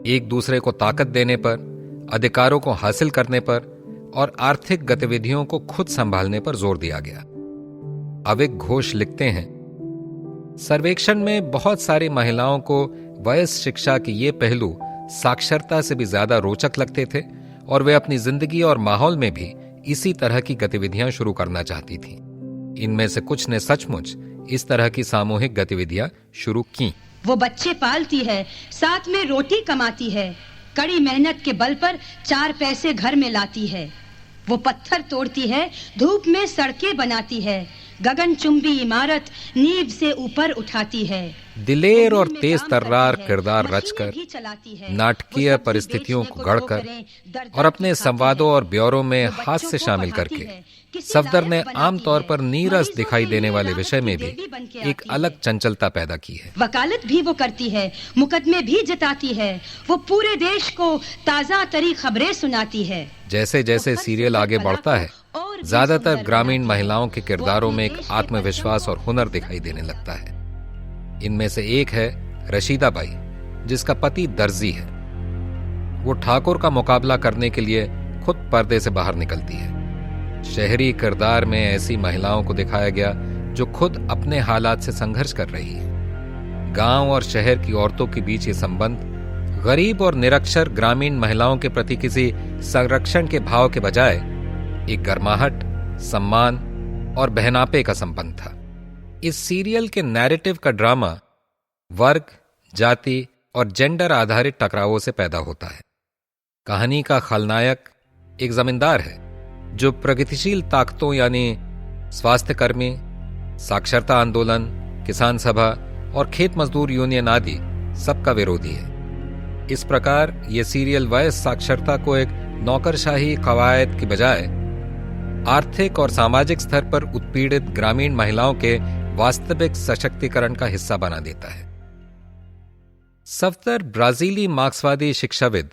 एक दूसरे को ताकत देने पर, अधिकारों को हासिल करने पर और आर्थिक गतिविधियों को खुद संभालने पर जोर दिया गया। अविक घोष लिखते हैं, सर्वेक्षण में बहुत सारी महिलाओं को वयस्क शिक्षा के ये पहलू साक्षरता से भी ज्यादा रोचक लगते थे, और वे अपनी जिंदगी और माहौल में भी इसी तरह की गतिविधियां शुरू करना चाहती थीं। इनमें से कुछ ने सचमुच इस तरह की सामूहिक गतिविधियां शुरू की। वो बच्चे पालती है, साथ में रोटी कमाती है, कड़ी मेहनत के बल पर 4 पैसे घर में लाती है। वो पत्थर तोड़ती है, धूप में सड़कें बनाती है, गगनचुंबी इमारत नींव से ऊपर उठाती है। दिलेर और तेज तर्रार किरदार रचकर, नाटकीय परिस्थितियों को गढ़कर और अपने संवादों और ब्यौरों में हास्य शामिल करके सफदर ने आमतौर पर नीरस दिखाई देने वाले विषय में भी एक अलग चंचलता पैदा की है। वकालत भी वो करती है, मुकदमे भी जताती है, वो पूरे देश को ताजा तरी खबरें सुनाती है। जैसे जैसे सीरियल आगे बढ़ता है, ज्यादातर ग्रामीण महिलाओं के किरदारों में एक आत्मविश्वास और हुनर दिखाई देने लगता है। इनमें से एक है रशीदा बाई, जिसका पति दर्जी है। वो ठाकुर का मुकाबला करने के लिए खुद पर्दे से बाहर निकलती है। शहरी किरदार में ऐसी महिलाओं को दिखाया गया जो खुद अपने हालात से संघर्ष कर रही है। गांव और शहर की औरतों के बीच ये संबंध गरीब और निरक्षर ग्रामीण महिलाओं के प्रति किसी संरक्षण के भाव के बजाय एक गर्माहट, सम्मान और बहनापे का संबंध था। इस सीरियल के नैरेटिव का ड्रामा वर्ग, जाति और जेंडर आधारित टकरावों से पैदा होता है। कहानी का खलनायक एक जमींदार है जो प्रगतिशील ताकतों यानी स्वास्थ्यकर्मी, साक्षरता आंदोलन, किसान सभा और खेत मजदूर यूनियन आदि सबका विरोधी है। इस प्रकार यह सीरियल वयस्क साक्षरता को एक नौकरशाही कवायद की बजाय आर्थिक और सामाजिक स्तर पर उत्पीड़ित ग्रामीण महिलाओं के वास्तविक सशक्तिकरण का हिस्सा बना देता है। सफदर ब्राजीली मार्क्सवादी शिक्षाविद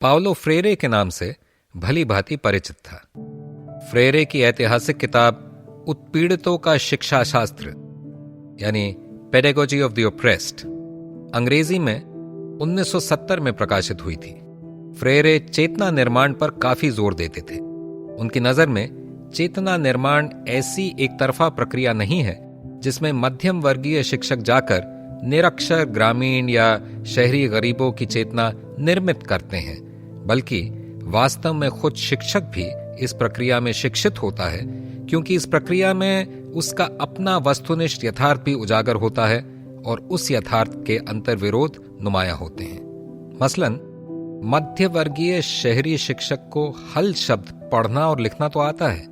पाउलो फ्रेरे के नाम से भली भांति परिचित था। फ्रेरे की ऐतिहासिक किताब उत्पीड़ितों का शिक्षा शास्त्र यानी पेडागोजी ऑफ द ओप्रेस्ड अंग्रेजी में 1970 में प्रकाशित हुई थी। फ्रेरे चेतना निर्माण पर काफी जोर देते थे। उनकी नजर में चेतना निर्माण ऐसी एक तरफा प्रक्रिया नहीं है जिसमें मध्यम वर्गीय शिक्षक जाकर निरक्षर ग्रामीण या शहरी गरीबों की चेतना निर्मित करते हैं, बल्कि वास्तव में खुद शिक्षक भी इस प्रक्रिया में शिक्षित होता है, क्योंकि इस प्रक्रिया में उसका अपना वस्तुनिष्ठ यथार्थ भी उजागर होता है और उस यथार्थ के अंतर्विरोध नुमाया होते हैं। मसलन मध्य वर्गीय शहरी शिक्षक को हल शब्द पढ़ना और लिखना तो आता है,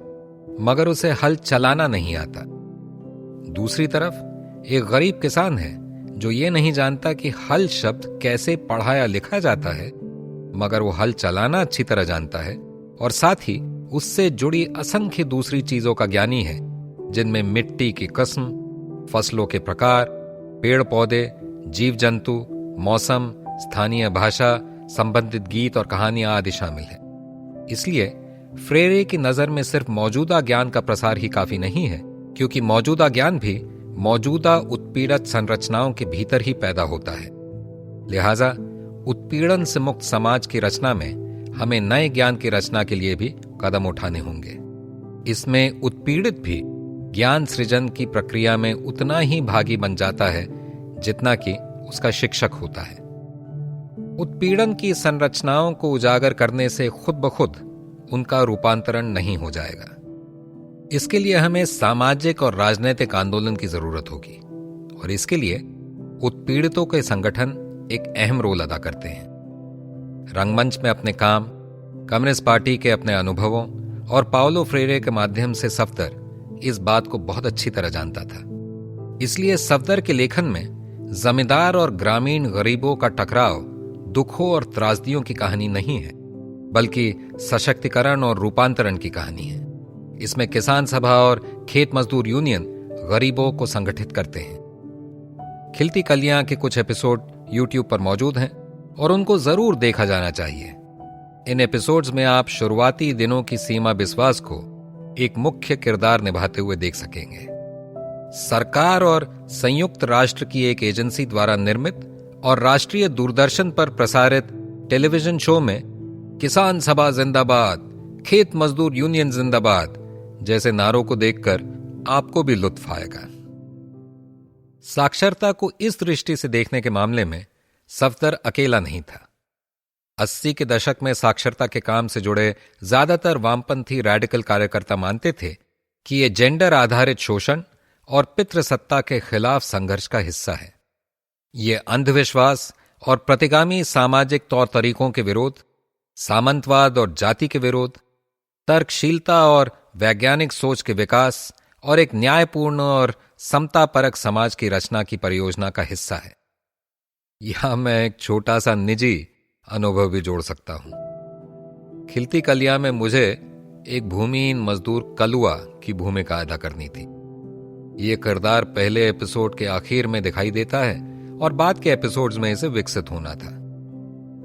मगर उसे हल चलाना नहीं आता। दूसरी तरफ एक गरीब किसान है जो ये नहीं जानता कि हल शब्द कैसे पढ़ा या लिखा जाता है, मगर वो हल चलाना अच्छी तरह जानता है और साथ ही उससे जुड़ी असंख्य दूसरी चीजों का ज्ञानी है, जिनमें मिट्टी की किस्म, फसलों के प्रकार, पेड़ पौधे, जीव जंतु, मौसम, स्थानीय भाषा, संबंधित गीत और कहानियां आदि शामिल है। इसलिए फ्रेरे की नजर में सिर्फ मौजूदा ज्ञान का प्रसार ही काफी नहीं है, क्योंकि मौजूदा ज्ञान भी मौजूदा उत्पीड़ित संरचनाओं के भीतर ही पैदा होता है। लिहाजा उत्पीड़न से मुक्त समाज की रचना में हमें नए ज्ञान की रचना के लिए भी कदम उठाने होंगे। इसमें उत्पीड़ित भी ज्ञान सृजन की प्रक्रिया में उतना ही भागी बन जाता है जितना कि उसका शिक्षक होता है। उत्पीड़न की संरचनाओं को उजागर करने से खुद ब खुद उनका रूपांतरण नहीं हो जाएगा। इसके लिए हमें सामाजिक और राजनीतिक आंदोलन की जरूरत होगी और इसके लिए उत्पीड़ितों के संगठन एक अहम रोल अदा करते हैं। रंगमंच में अपने काम, कम्युनिस्ट पार्टी के अपने अनुभवों और पाउलो फ्रेरे के माध्यम से सफदर इस बात को बहुत अच्छी तरह जानता था। इसलिए सफदर के लेखन में जमींदार और ग्रामीण गरीबों का टकराव दुखों और त्रासदियों की कहानी नहीं है, बल्कि सशक्तिकरण और रूपांतरण की कहानी है। इसमें किसान सभा और खेत मजदूर यूनियन गरीबों को संगठित करते हैं। खिलती कलियां के कुछ एपिसोड YouTube पर मौजूद हैं और उनको जरूर देखा जाना चाहिए। इन एपिसोड्स में आप शुरुआती दिनों की सीमा बिस्वास को एक मुख्य किरदार निभाते हुए देख सकेंगे। सरकार और संयुक्त राष्ट्र की एक एजेंसी द्वारा निर्मित और राष्ट्रीय दूरदर्शन पर प्रसारित टेलीविजन शो में किसान सभा जिंदाबाद, खेत मजदूर यूनियन जिंदाबाद जैसे नारों को देखकर आपको भी लुत्फ आएगा। साक्षरता को इस दृष्टि से देखने के मामले में सफदर अकेला नहीं था। 80 के दशक में साक्षरता के काम से जुड़े ज्यादातर वामपंथी रैडिकल कार्यकर्ता मानते थे कि यह जेंडर आधारित शोषण और पितृसत्ता के खिलाफ संघर्ष का हिस्सा है। ये अंधविश्वास और प्रतिगामी सामाजिक तौर तरीकों के विरोध, सामंतवाद और जाति के विरोध, तर्कशीलता और वैज्ञानिक सोच के विकास और एक न्यायपूर्ण और समतापरक समाज की रचना की परियोजना का हिस्सा है। यहां मैं एक छोटा सा निजी अनुभव भी जोड़ सकता हूं। खिलती कलियां में मुझे एक भूमिहीन मजदूर कलुआ की भूमिका अदा करनी थी। ये किरदार पहले एपिसोड के आखिर में दिखाई देता है और बाद के एपिसोड्स में इसे विकसित होना था।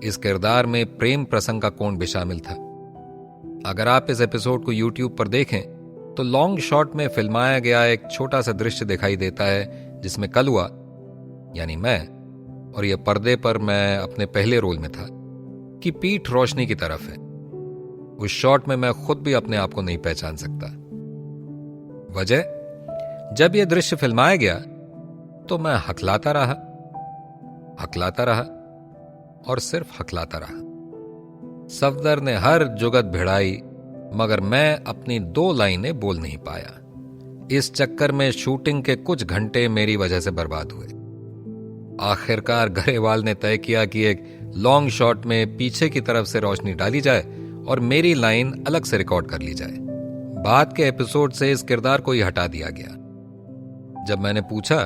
इस किरदार में प्रेम प्रसंग का कोण भी शामिल था। अगर आप इस एपिसोड को YouTube पर देखें तो लॉन्ग शॉट में फिल्माया गया एक छोटा सा दृश्य दिखाई देता है जिसमें कलुआ यानी मैं, और यह पर्दे पर मैं अपने पहले रोल में था, कि पीठ रोशनी की तरफ है। उस शॉट में मैं खुद भी अपने आप को नहीं पहचान सकता। वजह, जब यह दृश्य फिल्माया गया तो मैं हकलाता रहा और सिर्फ हकलाता रहा। सफदर ने हर जुगत भिड़ाई, मगर मैं अपनी 2 लाइनें बोल नहीं पाया। इस चक्कर में शूटिंग के कुछ घंटे मेरी वजह से बर्बाद हुए। आखिरकार गरेवाल ने तय किया कि एक लॉन्ग शॉट में पीछे की तरफ से रोशनी डाली जाए और मेरी लाइन अलग से रिकॉर्ड कर ली जाए। बाद के एपिसोड से इस किरदार को ही हटा दिया गया। जब मैंने पूछा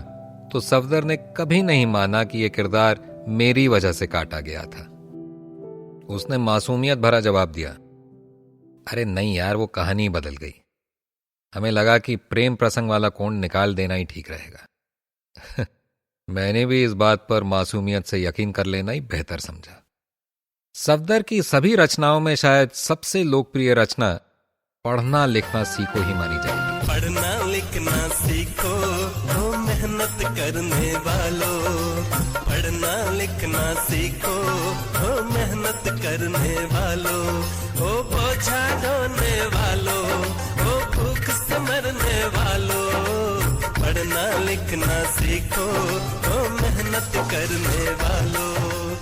तो सफदर ने कभी नहीं माना कि यह किरदार मेरी वजह से काटा गया था। उसने मासूमियत भरा जवाब दिया, अरे नहीं यार, वो कहानी बदल गई। हमें लगा कि प्रेम प्रसंग वाला कोण निकाल देना ही ठीक रहेगा। मैंने भी इस बात पर मासूमियत से यकीन कर लेना ही बेहतर समझा। सफदर की सभी रचनाओं में शायद सबसे लोकप्रिय रचना पढ़ना लिखना सीखो ही मानी जाएगी। पढ़ना लिखना सीखो ओ मेहनत करने वालों, पढ़ना लिखना सीखो ओ मेहनत करने वालों, ओ बोझा ढोने वालों, ओ भूख से मरने वालों, पढ़ना लिखना सीखो ओ मेहनत करने वालों।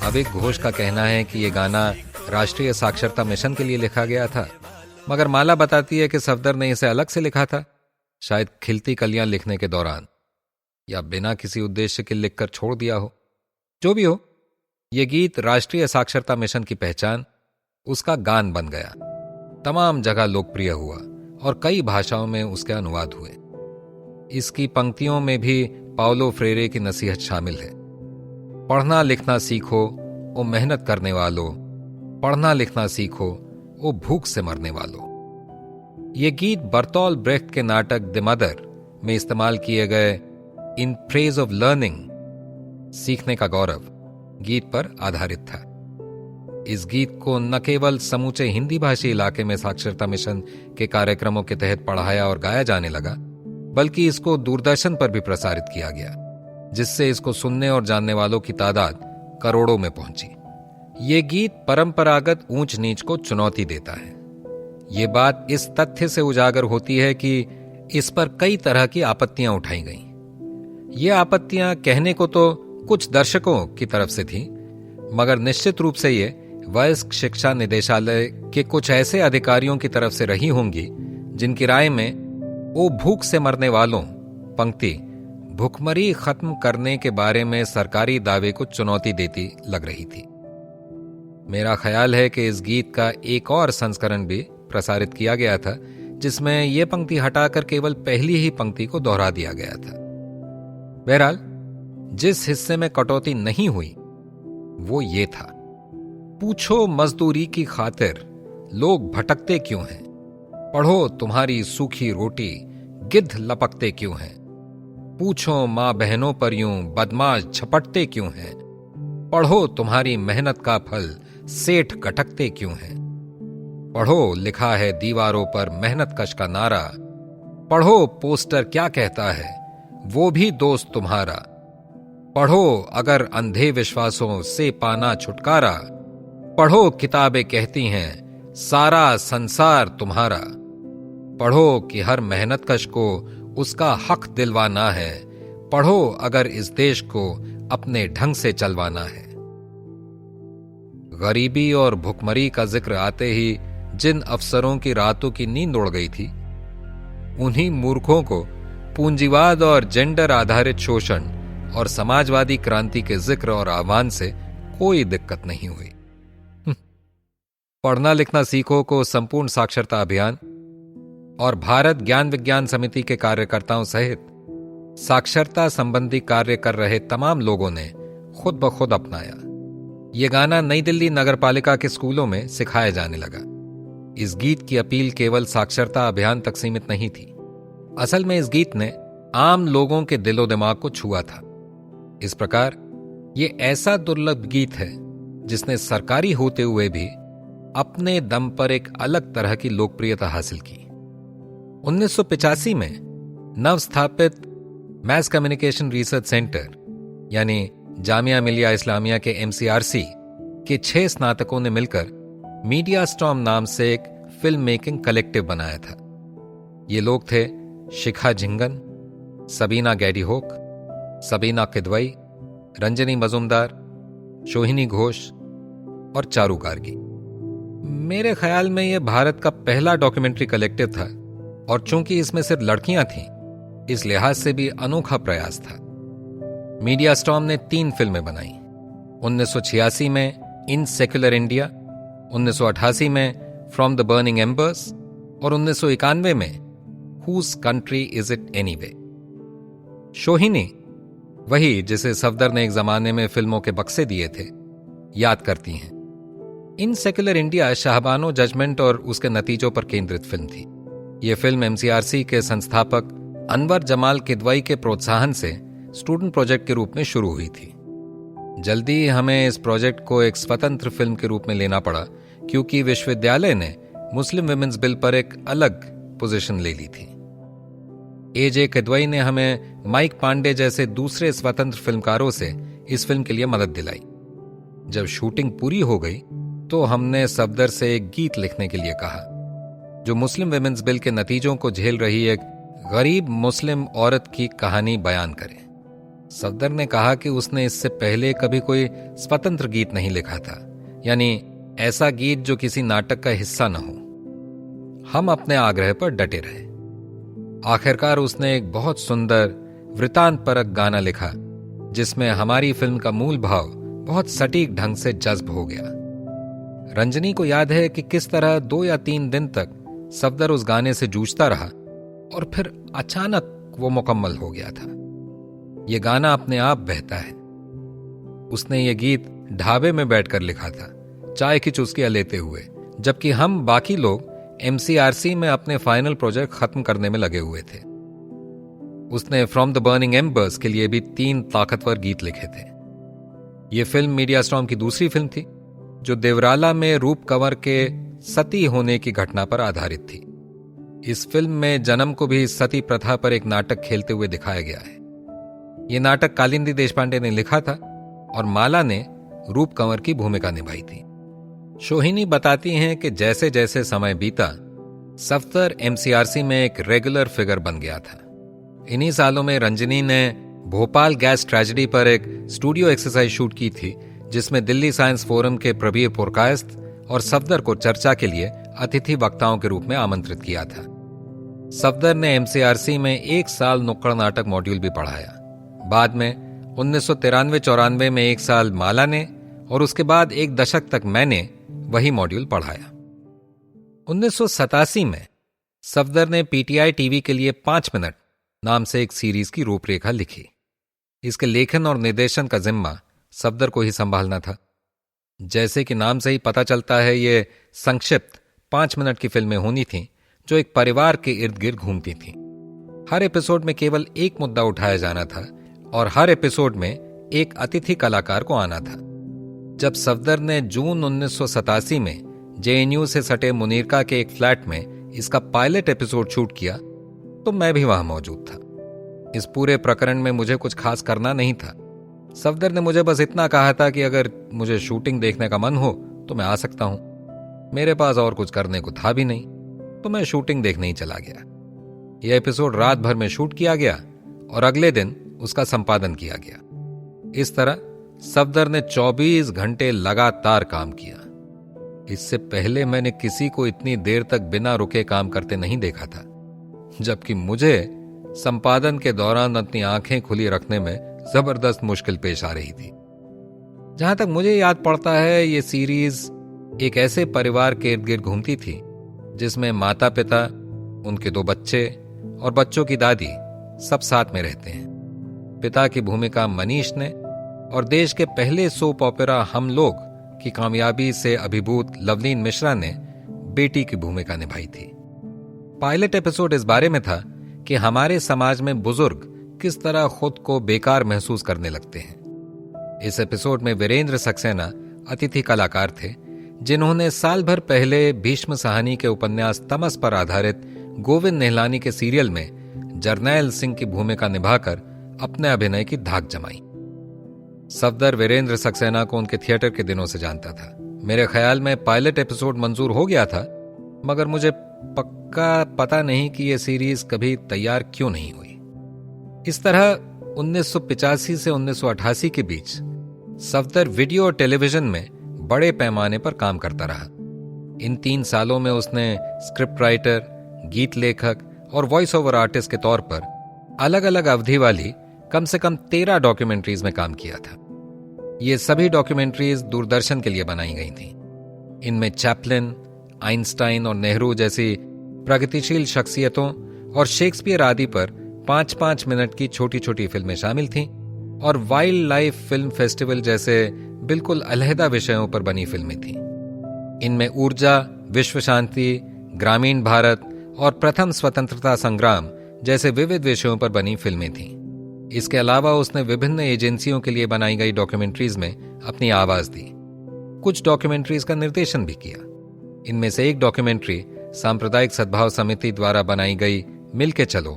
अविक घोष का कहना है कि यह गाना राष्ट्रीय साक्षरता मिशन के लिए लिखा गया था, मगर माला बताती है कि सफदर ने इसे अलग से लिखा था, शायद खिलती कलियां लिखने के दौरान, या बिना किसी उद्देश्य के लिखकर छोड़ दिया हो। जो भी हो, यह गीत राष्ट्रीय साक्षरता मिशन की पहचान, उसका गान बन गया, तमाम जगह लोकप्रिय हुआ और कई भाषाओं में उसके अनुवाद हुए। इसकी पंक्तियों में भी पाउलो फ्रेरे की नसीहत शामिल है। पढ़ना लिखना सीखो ओ मेहनत करने वालों, पढ़ना लिखना सीखो ओ भूख से मरने वालों। यह गीत बर्तोल्ट ब्रेख्ट के नाटक द मदर में इस्तेमाल किए गए इन प्रेज ऑफ लर्निंग, सीखने का गौरव, गीत पर आधारित था। इस गीत को न केवल समूचे हिंदी भाषी इलाके में साक्षरता मिशन के कार्यक्रमों के तहत पढ़ाया और गाया जाने लगा, बल्कि इसको दूरदर्शन पर भी प्रसारित किया गया, जिससे इसको सुनने और जानने वालों की तादाद करोड़ों में पहुंची। ये गीत परंपरागत ऊंच नीच को चुनौती देता है। ये बात इस तथ्य से उजागर होती है कि इस पर कई तरह की आपत्तियां उठाई गईं। ये आपत्तियां कहने को तो कुछ दर्शकों की तरफ से थीं, मगर निश्चित रूप से ये वयस्क शिक्षा निदेशालय के कुछ ऐसे अधिकारियों की तरफ से रही होंगी जिनकी राय में ओ भूख से मरने वालों पंक्ति भूखमरी खत्म करने के बारे में सरकारी दावे को चुनौती देती लग रही थी। मेरा ख्याल है कि इस गीत का एक और संस्करण भी प्रसारित किया गया था, जिसमें यह पंक्ति हटाकर केवल पहली ही पंक्ति को दोहरा दिया गया था। बहरहाल, जिस हिस्से में कटौती नहीं हुई वो ये था, पूछो मजदूरी की खातिर लोग भटकते क्यों हैं, पढ़ो तुम्हारी सूखी रोटी गिद्ध लपकते क्यों हैं, पूछो मां बहनों पर यूं बदमाश झपटते क्यों हैं, पढ़ो तुम्हारी मेहनत का फल सेठ गटकते क्यों हैं, पढ़ो लिखा है दीवारों पर मेहनत कश का नारा, पढ़ो पोस्टर क्या कहता है वो भी दोस्त तुम्हारा, पढ़ो अगर अंधे विश्वासों से पाना छुटकारा, पढ़ो किताबें कहती हैं सारा संसार तुम्हारा, पढ़ो कि हर मेहनतकश को उसका हक दिलवाना है, पढ़ो अगर इस देश को अपने ढंग से चलवाना है। गरीबी और भुखमरी का जिक्र आते ही जिन अफसरों की रातों की नींद उड़ गई थी, उन्हीं मूर्खों को पूंजीवाद और जेंडर आधारित शोषण और समाजवादी क्रांति के जिक्र और आह्वान से कोई दिक्कत नहीं हुई। पढ़ना लिखना सीखो को संपूर्ण साक्षरता अभियान और भारत ज्ञान विज्ञान समिति के कार्यकर्ताओं सहित साक्षरता संबंधी कार्य कर रहे तमाम लोगों ने खुद ब खुद अपनाया। यह गाना नई दिल्ली नगरपालिका के स्कूलों में सिखाया जाने लगा। इस गीत की अपील केवल साक्षरता अभियान तक सीमित नहीं थी। असल में इस गीत ने आम लोगों के दिलो दिमाग को छुआ था। इस प्रकार यह ऐसा दुर्लभ गीत है जिसने सरकारी होते हुए भी अपने दम पर एक अलग तरह की लोकप्रियता हासिल की। 1985 में नवस्थापित मैस कम्युनिकेशन रिसर्च सेंटर यानी जामिया मिलिया इस्लामिया के MCRC के 6 स्नातकों ने मिलकर मीडिया स्टॉर्म नाम से एक फिल्म मेकिंग कलेक्टिव बनाया था। ये लोग थे शिखा झिंगन, सबीना गैडी होक, सबीना किदवई, रंजनी मजुमदार, सोहिनी घोष और चारू गार्गी। मेरे ख्याल में यह भारत का पहला डॉक्यूमेंट्री कलेक्टिव था और चूंकि इसमें सिर्फ लड़कियां थीं, इस लिहाज से भी अनोखा प्रयास था। मीडिया स्टॉर्म ने 3 फिल्में बनाई। 1986 में इन सेक्युलर इंडिया, 1988 में फ्रॉम द बर्निंग एम्बर्स और 1991 में whose country is it anyway. Sohini, वही जिसे सफदर ने एक जमाने में फिल्मों के बक्से दिए थे, याद करती हैं। इन सेक्युलर इंडिया शाहबानो जजमेंट और उसके नतीजों पर केंद्रित फिल्म थी। यह फिल्म एमसीआरसी के संस्थापक अनवर जमाल किदवई के प्रोत्साहन से स्टूडेंट प्रोजेक्ट के रूप में शुरू हुई थी। जल्दी ही हमें इस प्रोजेक्ट को एक स्वतंत्र फिल्म के रूप में लेना पड़ा, क्योंकि विश्वविद्यालय ने मुस्लिम विमेंस बिल पर एक अलग पोजीशन ले ली थी। एजे किदवई ने हमें माइक पांडे जैसे दूसरे स्वतंत्र फिल्मकारों से इस फिल्म के लिए मदद दिलाई। जब शूटिंग पूरी हो गई तो हमने सफदर से एक गीत लिखने के लिए कहा, जो मुस्लिम विमेंस बिल के नतीजों को झेल रही एक गरीब मुस्लिम औरत की कहानी बयान करे। सफदर ने कहा कि उसने इससे पहले कभी कोई स्वतंत्र गीत नहीं लिखा था, यानी ऐसा गीत जो किसी नाटक का हिस्सा न हो। हम अपने आग्रह पर डटे रहे। आखिरकार उसने एक बहुत सुंदर वृतांतपरक गाना लिखा, जिसमें हमारी फिल्म का मूल भाव बहुत सटीक ढंग से जज्ब हो गया। रंजनी को याद है कि किस तरह 2 या 3 दिन तक सफदर उस गाने से जूझता रहा और फिर अचानक वो मुकम्मल हो गया था। ये गाना अपने आप बहता है। उसने ये गीत ढाबे में बैठकर लिखा था, चाय की चुस्कियां लेते हुए, जबकि हम बाकी लोग एमसीआरसी में अपने फाइनल प्रोजेक्ट खत्म करने में लगे हुए थे। उसने फ्रॉम द बर्निंग एम्बर्स के लिए भी 3 ताकतवर गीत लिखे थे। यह फिल्म मीडिया स्टॉर्म की दूसरी फिल्म थी, जो देवराला में रूप कंवर के सती होने की घटना पर आधारित थी। इस फिल्म में जन्म को भी सती प्रथा पर एक नाटक खेलते हुए दिखाया गया है। यह नाटक कालिंदी देशपांडे ने लिखा था और माला ने रूप कंवर की भूमिका निभाई थी। सोहिनी बताती हैं कि जैसे जैसे समय बीता, सफदर एमसीआरसी में एक रेगुलर फिगर बन गया था। इन्हीं सालों में रंजनी ने भोपाल गैस ट्रेजेडी पर एक स्टूडियो एक्सरसाइज शूट की थी, जिसमें दिल्ली साइंस फोरम के प्रबीर पुरकायस्त और सफदर को चर्चा के लिए अतिथि वक्ताओं के रूप में आमंत्रित किया था। सफदर ने एमसीआरसी में 1 साल नुक्कड़ नाटक मॉड्यूल भी पढ़ाया। बाद में 1993-94 में 1 साल माला ने और उसके बाद 1 दशक तक मैंने वही मॉड्यूल पढ़ाया। 1987 में सफदर ने पीटीआई टीवी के लिए 5 मिनट नाम से एक सीरीज की रूपरेखा लिखी। इसके लेखन और निर्देशन का जिम्मा सफदर को ही संभालना था। जैसे कि नाम से ही पता चलता है, ये संक्षिप्त 5 मिनट की फिल्में होनी थीं, जो एक परिवार के इर्द गिर्द घूमती थीं। हर एपिसोड में केवल एक मुद्दा उठाया जाना था और हर एपिसोड में एक अतिथि कलाकार को आना था। जब सफदर ने जून 1987 में जेएनयू से सटे मुनीरका के एक फ्लैट में इसका पायलट एपिसोड शूट किया, तो मैं भी वहां मौजूद था। इस पूरे प्रकरण में मुझे कुछ खास करना नहीं था। सफदर ने मुझे बस इतना कहा था कि अगर मुझे शूटिंग देखने का मन हो तो मैं आ सकता हूं। मेरे पास और कुछ करने को था भी नहीं, तो मैं शूटिंग देखने ही चला गया। यह एपिसोड रात भर में शूट किया गया और अगले दिन उसका संपादन किया गया। इस तरह सफदर ने 24 घंटे लगातार काम किया। इससे पहले मैंने किसी को इतनी देर तक बिना रुके काम करते नहीं देखा था, जबकि मुझे संपादन के दौरान अपनी आंखें खुली रखने में जबरदस्त मुश्किल पेश आ रही थी। जहां तक मुझे याद पड़ता है, ये सीरीज एक ऐसे परिवार के इर्द गिर्द घूमती थी जिसमें माता पिता, उनके 2 बच्चे और बच्चों की दादी सब साथ में रहते हैं। पिता की भूमिका मनीष ने और देश के पहले सोप ओपेरा हम लोग की कामयाबी से अभिभूत लवलीन मिश्रा ने बेटी की भूमिका निभाई थी। पायलट एपिसोड इस बारे में था कि हमारे समाज में बुजुर्ग किस तरह खुद को बेकार महसूस करने लगते हैं। इस एपिसोड में वीरेंद्र सक्सेना अतिथि कलाकार थे, जिन्होंने साल भर पहले भीष्म साहनी के उपन्यास तमस पर आधारित गोविंद निहलानी के सीरियल में जरनैल सिंह की भूमिका निभाकर अपने अभिनय की धाक जमाई। सफदर वीरेंद्र सक्सेना को उनके थिएटर के दिनों से जानता था। मेरे ख्याल में पायलट एपिसोड मंजूर हो गया था, मगर मुझे पक्का पता नहीं कि यह सीरीज कभी तैयार क्यों नहीं हुई। इस तरह 1985 से 1988 के बीच सफदर वीडियो और टेलीविजन में बड़े पैमाने पर काम करता रहा। इन 3 सालों में उसने स्क्रिप्ट राइटर, गीत लेखक और वॉइस ओवर आर्टिस्ट के तौर पर अलग अलग अवधि वाली कम से कम 13 डॉक्यूमेंट्रीज में काम किया था। ये सभी डॉक्यूमेंट्रीज दूरदर्शन के लिए बनाई गई थीं। इनमें चैपलिन, आइंस्टाइन और नेहरू जैसी प्रगतिशील शख्सियतों और शेक्सपियर आदि पर 5-5 मिनट की छोटी छोटी फिल्में शामिल थीं और वाइल्ड लाइफ फिल्म फेस्टिवल जैसे बिल्कुल अलहदा विषयों पर बनी फिल्में थीं। इनमें ऊर्जा, विश्व शांति, ग्रामीण भारत और प्रथम स्वतंत्रता संग्राम जैसे विविध विषयों पर बनी फिल्में थीं। इसके अलावा उसने विभिन्न एजेंसियों के लिए बनाई गई डॉक्यूमेंट्रीज में अपनी आवाज दी। कुछ डॉक्यूमेंट्रीज का निर्देशन भी किया। इनमें से एक डॉक्यूमेंट्री सांप्रदायिक सद्भाव समिति द्वारा बनाई गई मिल के चलो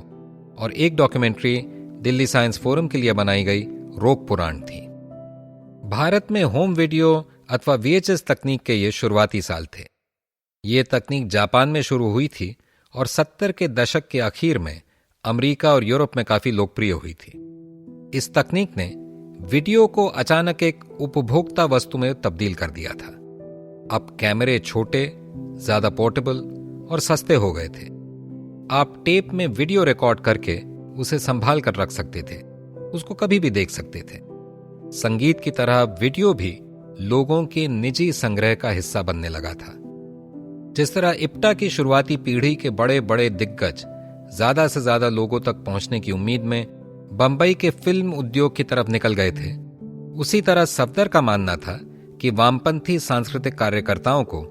और एक डॉक्यूमेंट्री दिल्ली साइंस फोरम के लिए बनाई गई रोक पुराण थी। भारत में होम वीडियो अथवा VHS तकनीक के ये शुरुआती साल थे। ये तकनीक जापान में शुरू हुई थी और 70 के दशक के आखिर में अमेरिका और यूरोप में काफी लोकप्रिय हुई थी। इस तकनीक ने वीडियो को अचानक एक उपभोक्ता वस्तु में तब्दील कर दिया था। अब कैमरे छोटे, ज्यादा पोर्टेबल और सस्ते हो गए थे। आप टेप में वीडियो रिकॉर्ड करके उसे संभाल कर रख सकते थे, उसको कभी भी देख सकते थे। संगीत की तरह वीडियो भी लोगों के निजी संग्रह का हिस्सा बनने लगा था। जिस तरह इप्टा की शुरुआती पीढ़ी के बड़े बड़े दिग्गज ज्यादा से ज्यादा लोगों तक पहुंचने की उम्मीद में बंबई के फिल्म उद्योग की तरफ निकल गए थे, उसी तरह सफदर का मानना था कि वामपंथी सांस्कृतिक कार्यकर्ताओं को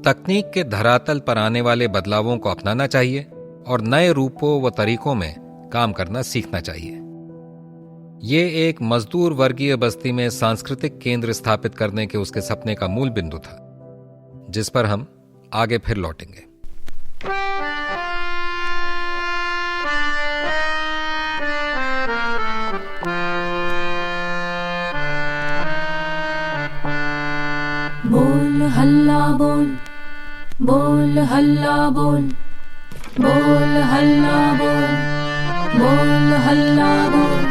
तकनीक के धरातल पर आने वाले बदलावों को अपनाना चाहिए और नए रूपों व तरीकों में काम करना सीखना चाहिए। ये एक मजदूर वर्गीय बस्ती में सांस्कृतिक केंद्र स्थापित करने के उसके सपने का मूल बिंदु था, जिस पर हम आगे फिर लौटेंगे। बोल हल्ला बोल, बोल हल्ला बोल, बोल हल्ला बोल, बोल हल्ला बोल,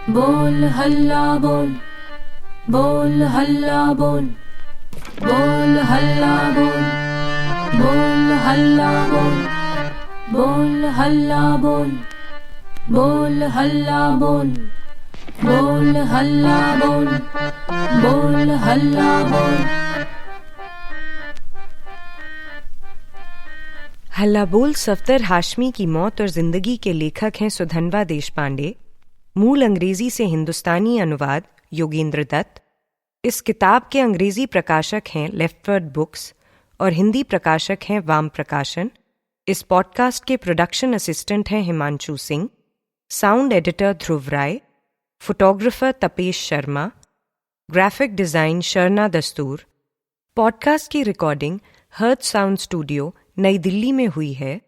बोल हल्ला बोल, बोल हल्ला बोल, बोल हल्ला बोल, बोल हल्ला बोल, बोल हल्ला बोल, बोल हल्ला बोल, बोल हल्ला बोल, बोल हल्ला बोल। हल्ला बोल सफदर हाशमी की मौत और जिंदगी के लेखक हैं सुधन्वा देशपांडे। मूल अंग्रेजी से हिंदुस्तानी अनुवाद योगेंद्र दत्त। इस किताब के अंग्रेजी प्रकाशक हैं लेफ्टवर्ड बुक्स और हिंदी प्रकाशक हैं वाम प्रकाशन। इस पॉडकास्ट के प्रोडक्शन असिस्टेंट हैं Himanshu Singh, sound editor Dhruv Rai, photographer Tapesh Sharma, graphic design Sharna Dastur. Podcast की रिकॉर्डिंग हर्ट साउंड स्टूडियो नई दिल्ली में हुई है।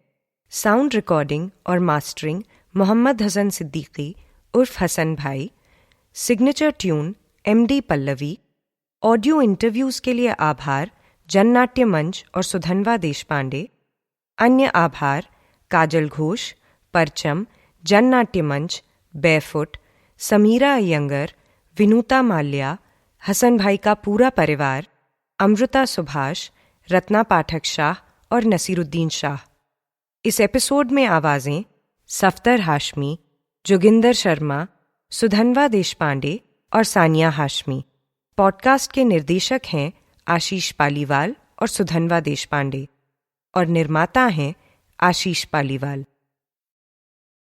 साउंड रिकॉर्डिंग और मास्टरिंग मोहम्मद हसन सिद्दीकी उर्फ हसन भाई। Signature tune MD Pallavi. Audio interviews के लिए आभार जननाट्य मंच और सुधन्वा देशपांडे। अन्य आभार काजल घोष, परचम, जननाट्य मंच, बैफुट, समीरा अयंगर, विनूता माल्या, हसन भाई का पूरा परिवार, अमृता सुभाष, रत्ना पाठक शाह और नसीरुद्दीन शाह। इस एपिसोड में आवाजें सफदर हाशमी, जोगिंदर शर्मा, सुधन्वा देशपांडे और सानिया हाशमी। पॉडकास्ट के निर्देशक हैं आशीष पालीवाल और सुधन्वा देशपांडे और निर्माता हैं आशीष पालीवाल।